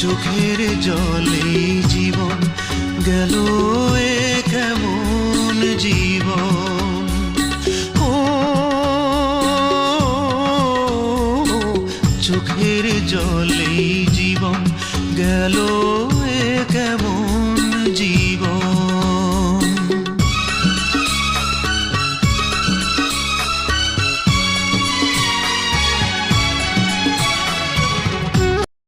চোখের জলে জীবন গেল, এ কেমন জীবন। ও চোখের জলে জীবন গেল, এ কেমন